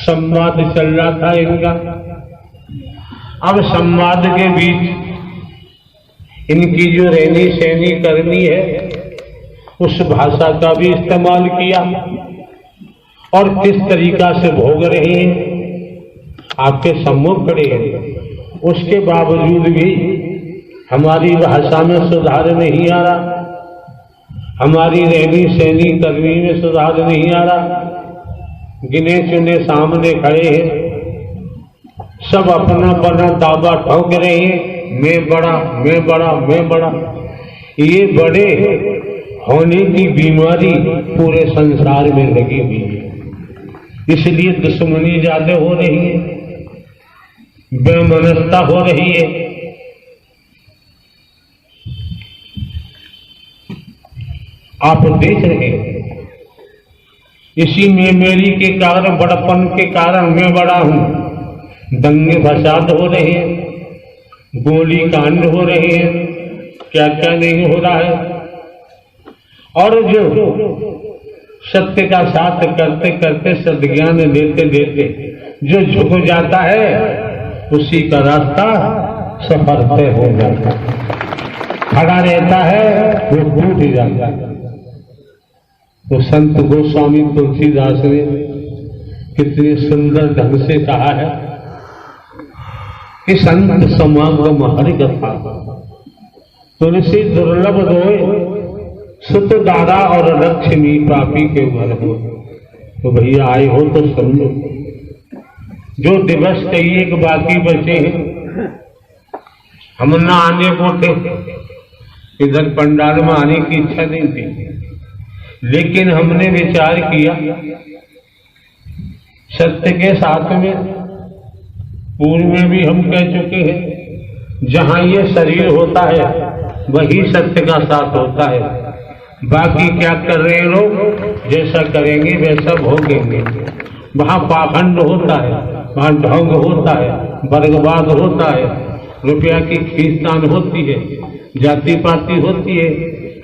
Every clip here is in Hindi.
संवाद चल रहा था इनका। अब संवाद के बीच इनकी जो रहनी सहनी करनी है उस भाषा का भी इस्तेमाल किया और किस तरीका से भोग रहे हैं आपके सम्मुख खड़े हैं। उसके बावजूद भी हमारी भाषा में सुधार नहीं आ रहा, हमारी रहनी सहनी करनी में सुधार नहीं आ रहा। गिने चुने सामने खड़े हैं, सब अपना अपना दावा ठोक रहे हैं, मैं बड़ा मैं बड़ा मैं बड़ा। ये बड़े होने की बीमारी पूरे संसार में लगी हुई है, इसलिए दुश्मनी ज्यादा हो रही है, बेमनस्ता हो रही है। आप देख रहे हैं इसी में मेरी के कारण, बड़पन के कारण मैं बड़ा हूं, दंगे फसाद हो रहे हैं, गोली कांड हो रहे हैं, क्या क्या नहीं हो रहा है। और जो सत्य का साथ करते करते सद्ज्ञान देते देते जो झुक जाता है उसी का रास्ता सफर तय हो जाता है, खड़ा रहता है वो टूट जाता है। तो संत गोस्वामी तुलसीदास ने कितने सुंदर ढंग से कहा है कि संत समागम हरि कथा तुलसी दुर्लभ दोए सुत दादा और लक्ष्मी पापी के घर हो। तो भैया आए हो तो समझो, जो दिवस कई एक बाकी बचे हैं, हम न आने को थे, इधर पंडाल में आने की इच्छा नहीं थी, लेकिन हमने विचार किया सत्य के साथ में, पूर्व में भी हम कह चुके हैं, जहां ये शरीर होता है वही सत्य का साथ होता है। बाकी क्या कर रहे हैं लोग, जैसा करेंगे वैसा भोगेंगे। वहां पाखंड होता है, वहां ढोंग होता है, वर्गवाद होता है, रुपया की खींचतान होती है, जाति पाति होती है।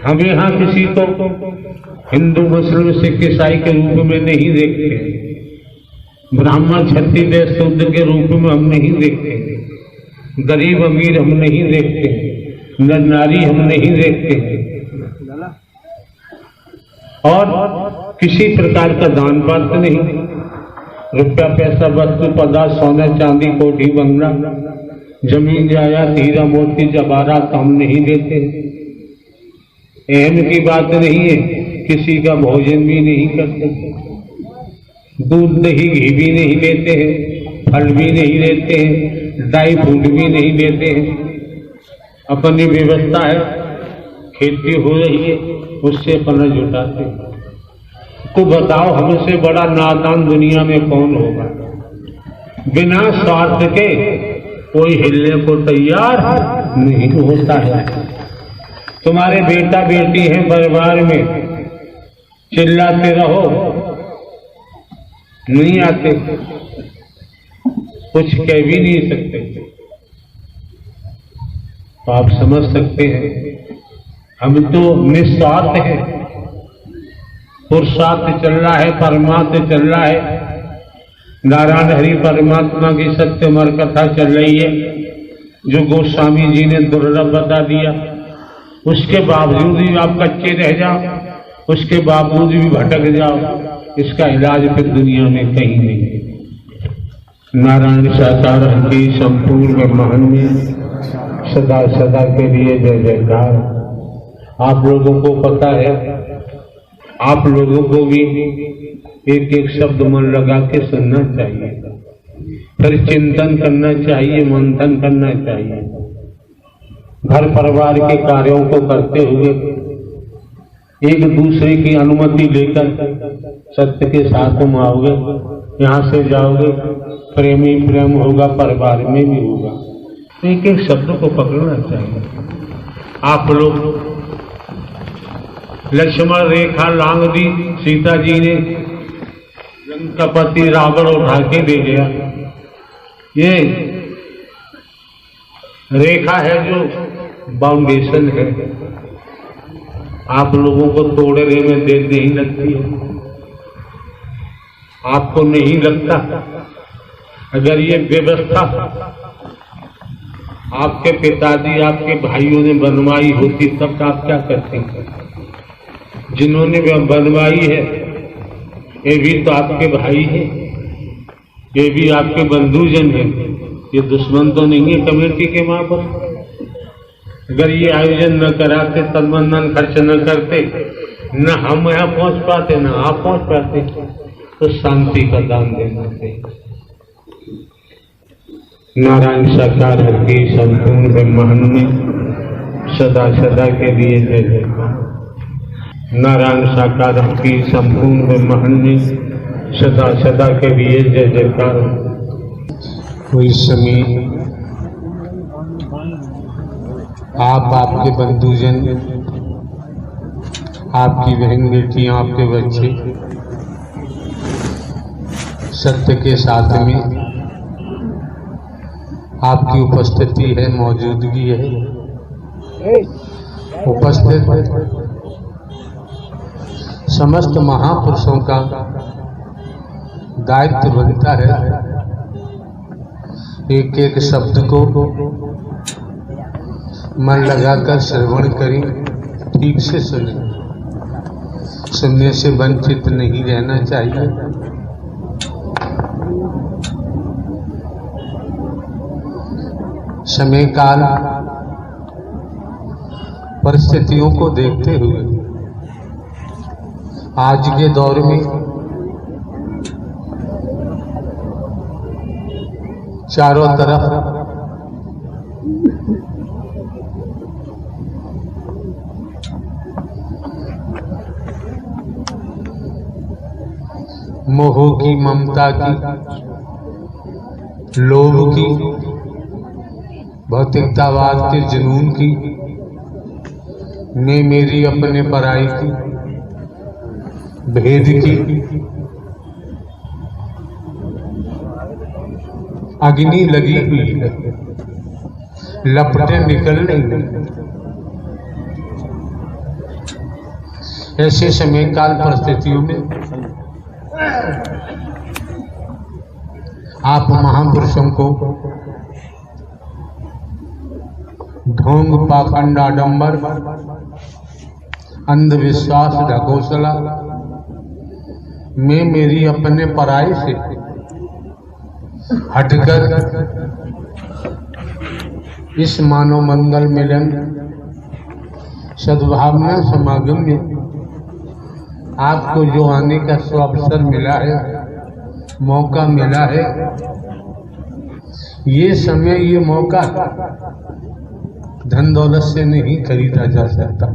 हम यहाँ किसी को हिंदू मुस्लिम सिख ईसाई के रूप में नहीं देखते, ब्राह्मण क्षत्रिय शूद्र के रूप में हम नहीं देखते, गरीब अमीर हम नहीं देखते, नर नारी हम नहीं देखते, और किसी प्रकार का दान पात्र नहीं। रुपया पैसा वस्तु पदार्थ सोना चांदी कोठी बंगला जमीन जायदाद हीरा मोती जवाहरात हम नहीं देते। अहम की बात नहीं है, किसी का भोजन भी नहीं करते, दूध दही घी भी नहीं लेते हैं, फल भी नहीं लेते हैं, ड्राई फ्रूट भी नहीं लेते हैं। अपनी व्यवस्था है, खेती हो रही है, उससे अपना जुटाते। तो बताओ हमसे बड़ा नादान दुनिया में कौन होगा। बिना स्वार्थ के कोई हिलने को तैयार नहीं होता है। तुम्हारे बेटा बेटी हैं परिवार में, चिल्लाते रहो नहीं आते, कुछ कह भी नहीं सकते। तो आप समझ सकते हैं हम तो निस्वार्थ है, पुरुषार्थ चल रहा है, परमार्थ चल रहा है। नारायण हरि परमात्मा की सत्यमर कथा चल रही है, जो गोस्वामी जी ने दुर्लभ बता दिया। उसके बावजूद भी आप कच्चे रह जाओ, उसके बावजूद भी भटक जाओ, इसका इलाज फिर दुनिया में कहीं नहीं। नारायण साकार की संपूर्ण ब्रह्मांड में सदा सदा के लिए जय जयकार। आप लोगों को पता है, आप लोगों को भी एक एक शब्द मन लगा के सुनना चाहिए, फिर चिंतन करना चाहिए, मंथन करना चाहिए। घर परिवार के कार्यों को करते हुए एक दूसरे की अनुमति लेकर सत्य के साथ तुम आओगे, यहाँ से जाओगे, प्रेमी प्रेम होगा, परिवार में भी होगा। एक एक शब्द को पकड़ना चाहिए। आप लोग लक्ष्मण रेखा लांग दी सीता जी ने, लंका पति रावण उठा के ले गया। ये रेखा है जो बाउंडेशन है, आप लोगों को तोड़ने में देर नहीं लगती है। आपको नहीं लगता अगर ये व्यवस्था आपके पिताजी आपके भाइयों ने बनवाई होती तब आप क्या करते? जिन्होंने बनवाई है ये भी तो आपके भाई हैं, ये भी आपके बंधुजन हैं, ये दुश्मन तो नहीं है कमेटी के वहां पर। अगर ये आयोजन न कराते, तन मन धन खर्च न करते, न हम यहाँ पहुंच पाते न आप पहुंच पाते, तो शांति का दान देना चाहिए। नारायण साकार की संपूर्ण ब्रह्मांड में सदा सदा के लिए जय जयकार। नारायण साकार की संपूर्ण ब्रह्मांड में सदा सदा के लिए जय जयकार। कोई समय आप, आपके बंधुजन, आपकी बहन बेटियां, आपके बच्चे सत्य के साथ में आपकी उपस्थिति है, मौजूदगी है, उपस्थित समस्त महापुरुषों का दायित्व बनता है एक एक शब्द को मन लगाकर श्रवण करें, ठीक से सुने, सुनने से वंचित नहीं रहना चाहिए। समय काल परिस्थितियों को देखते हुए आज के दौर में चारों तरफ मोह की, ममता की, लोभ की, भौतिकतावाद के जुनून की, मैं मेरी अपने पराई की, भेद की अग्नि लगी हुई है, लपटें निकल रही हैं। ऐसे समय काल परिस्थितियों में आप महापुरुषों को ढोंग, पाखंड, आडंबर, अंधविश्वास, ढकोसला, मैं मेरी अपने पराई से हटकर इस मानव मंगल मिलन सद्भावना समागम में आपको जो आने का अवसर मिला है, मौका मिला है, ये समय, ये मौका धन दौलत से नहीं खरीदा जा सकता।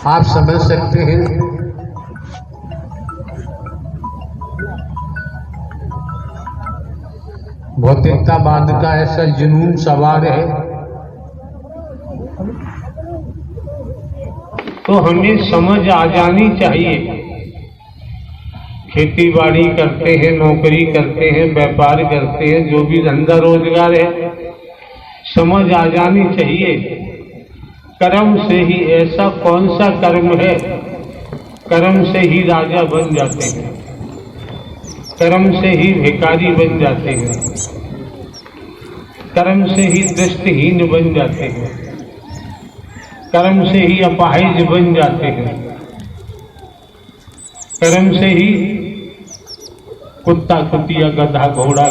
आप समझ सकते हैं भौतिकतावाद का ऐसा जुनून सवार है, तो हमें समझ आ जानी चाहिए। खेती बाड़ी करते हैं, नौकरी करते हैं, व्यापार करते हैं, जो भी धंधा रोजगार है, समझ आ जानी चाहिए कर्म से ही। ऐसा कौन सा कर्म है, कर्म से ही राजा बन जाते हैं, कर्म से ही भिखारी बन जाते हैं, कर्म से ही दृष्टिहीन बन जाते हैं, कर्म से ही अपाहिज बन जाते हैं, कर्म से ही कुत्ता, कुतिया, गधा, घोड़ा